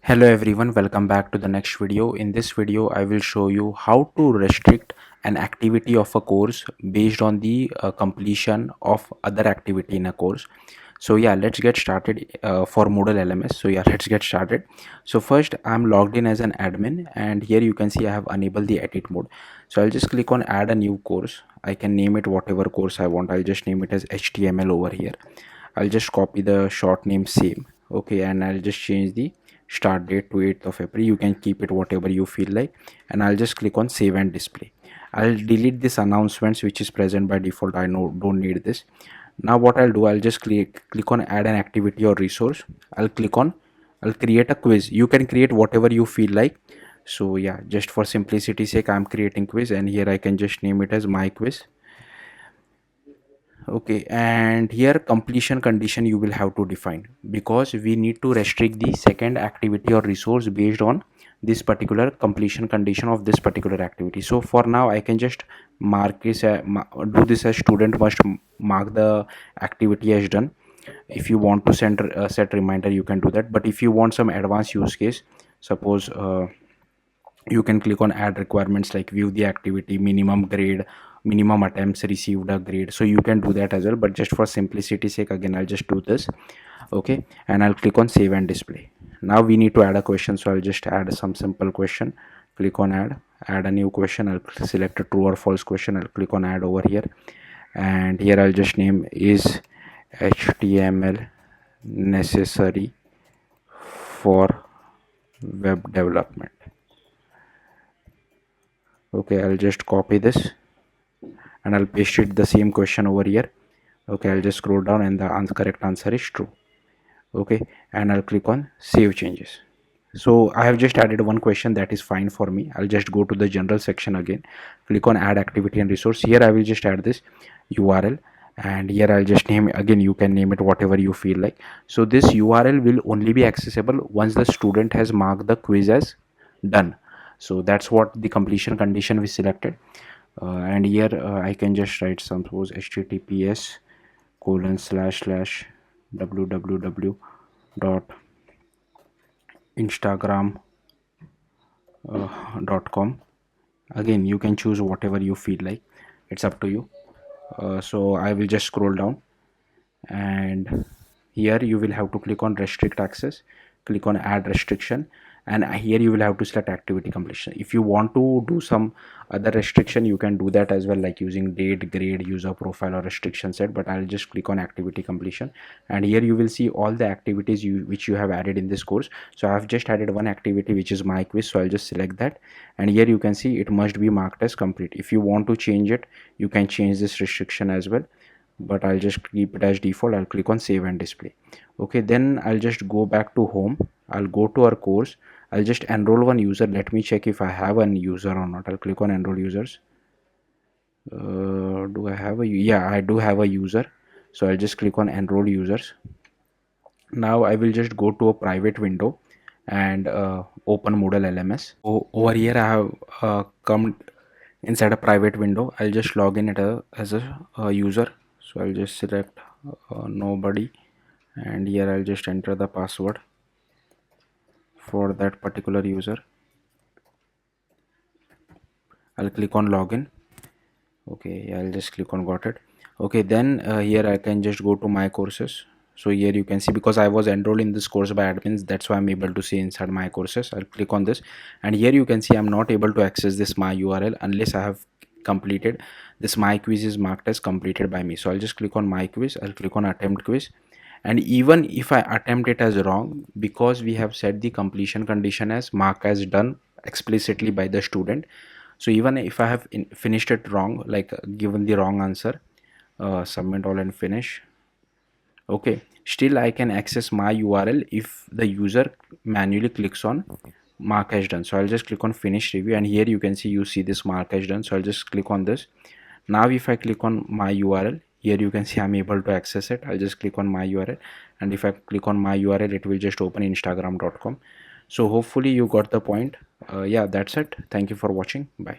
Hello everyone, welcome back to the next video. In this video I will show you how to restrict an activity of a course based on the completion of other activity in a course. So yeah, let's get started for Moodle LMS. So yeah, let's get started. So first I'm logged in as an admin, and here you can see I have enabled the edit mode. So I'll just click on add a new course. I can name it whatever course I want. I'll just name it as HTML over here. I'll just copy the short name same. Okay, and I'll just change the start date to 8th of April. You can keep it whatever you feel like, and I'll just click on save and display. I'll delete this announcements which is present by default. I know don't need this. Now what I'll do, I'll just click on add an activity or resource. I'll create a quiz. You can create whatever you feel like. So yeah, just for simplicity sake I'm creating quiz, and here I can just name it as my quiz. Okay, and here completion condition you will have to define, because we need to restrict the second activity or resource based on this particular completion condition of this particular activity. So for now I can just mark this do this as student must mark the activity as done. If you want to send set reminder, you can do that, but if you want some advanced use case, suppose you can click on add requirements like view the activity, minimum grade, minimum attempts received a grade. So you can do that as well, but just for simplicity sake again I'll just do this. Okay, and I'll click on save and display. Now we need to add a question, so I'll just add some simple question. Click on add a new question. I'll select a true or false question. I'll click on add over here, and here I'll just name is HTML necessary for web development. Okay, I'll just copy this and I'll paste it the same question over here. Okay, I'll just scroll down and the correct answer is true. Okay, and I'll click on save changes. So I have just added one question, that is fine for me. I'll just go to the general section again, click on add activity and resource. Here I will just add this URL, and here I'll just name, again you can name it whatever you feel like. So this URL will only be accessible once the student has marked the quiz as done. So that's what the completion condition we selected. And here I can just write some, suppose https colon slash slash www dot instagram .com. Again you can choose whatever you feel like, it's up to you. So I will just scroll down, and here you will have to click on restrict access, click on add restriction, and here you will have to select activity completion. If you want to do some other restriction you can do that as well, like using date, grade, user profile or restriction set, but I'll just click on activity completion, and here you will see all the activities which you have added in this course. So I've just added one activity which is my quiz, so I'll just select that, and here you can see it must be marked as complete. If you want to change it you can change this restriction as well, but I'll just keep it as default. I'll click on save and display. Okay, then I'll just go back to home. I'll go to our course. I'll just enroll one user. Let me check if I have a user or not. I'll click on enroll users. Do I have a, yeah, I do have a user, so I'll just click on enroll users. Now I will just go to a private window and open Moodle LMS. Over here I have come inside a private window. I'll just log in as a user. So I'll just select nobody, and here I'll just enter the password for that particular user. I'll click on login. Okay, I'll just click on got it. Okay, then here I can just go to my courses. So here you can see, because I was enrolled in this course by admins, that's why I'm able to see inside my courses. I'll click on this, and here you can see I'm not able to access this my URL unless I have completed this. My quiz is marked as completed by me, so I'll just click on my quiz. I'll click on attempt quiz, and even if I attempt it as wrong, because we have set the completion condition as mark as done explicitly by the student, so even if I have finished it wrong, like given the wrong answer, submit all and finish. Okay, still I can access my URL if the user manually clicks on mark as done. So I'll just click on finish review, and here you can see, you see this mark as done. So I'll just click on this. Now if I click on my URL, here you can see I'm able to access it. I'll just click on my URL, and if I click on my URL it will just open instagram.com. So hopefully you got the point. Yeah, that's it. Thank you for watching. Bye.